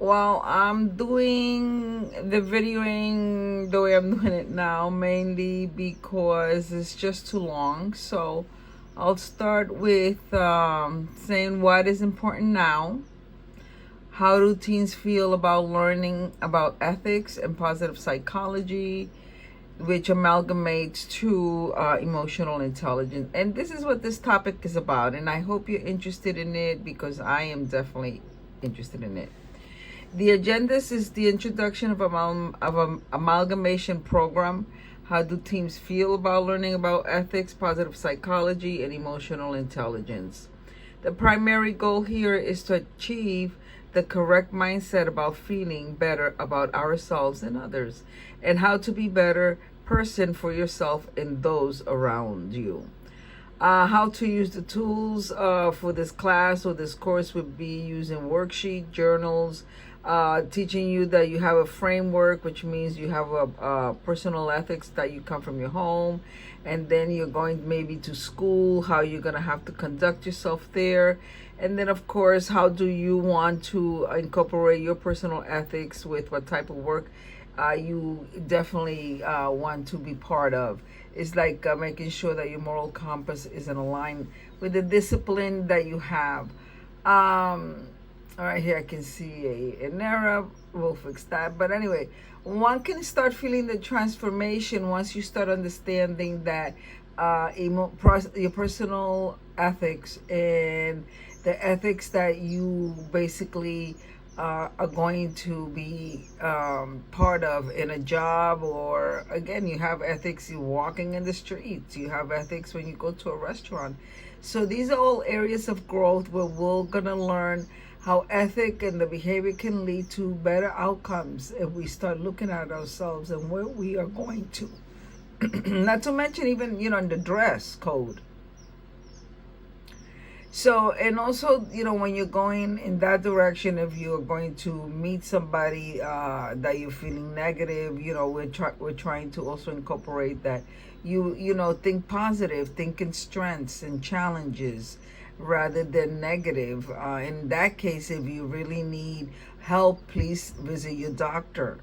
Well, I'm doing the videoing the way I'm doing it now, mainly because it's just too long. So I'll start with saying what is important now. How do teens feel about learning about ethics and positive psychology, which amalgamates to emotional intelligence? And this is what this topic is about. And I hope you're interested in it because I am definitely interested in it. The agenda is the introduction of an amalgamation program. How do teams feel about learning about ethics, positive psychology, and emotional intelligence? The primary goal here is to achieve the correct mindset about feeling better about ourselves and others, and how to be better person for yourself and those around you. How to use the tools for this class or this course would be using worksheet, journals, teaching you that you have a framework, which means you have a personal ethics that you come from your home, and then you're going maybe to school, how you're going to have to conduct yourself there. And then, of course, how do you want to incorporate your personal ethics with what type of work you definitely want to be part of. It's like making sure that your moral compass is in line with the discipline that you have. All right, here I can see an error. We'll fix that. But anyway, one can start feeling the transformation once you start understanding that your personal ethics and the ethics that you basically are going to be part of in a job, or again, you have ethics you walking in the streets, you have ethics when you go to a restaurant. So these are all areas of growth where we're going to learn how ethic and the behavior can lead to better outcomes if we start looking at ourselves and where we are going to. Not to mention even, in the dress code. So, and also, when you're going in that direction, if you're going to meet somebody that you're feeling negative, we're trying to also incorporate that think positive, think in strengths and challenges rather than negative. In that case, if you really need help, please visit your doctor,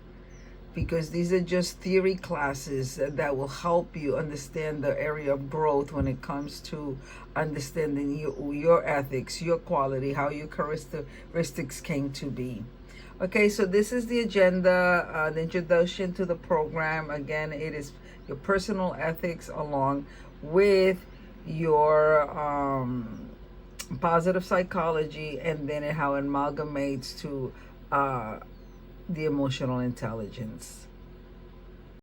because these are just theory classes that will help you understand the area of growth when it comes to understanding your ethics, your quality, how your characteristics came to be. Okay, so this is the agenda, the introduction to the program. Again, it is your personal ethics along with your positive psychology, and then how it amalgamates to the emotional intelligence.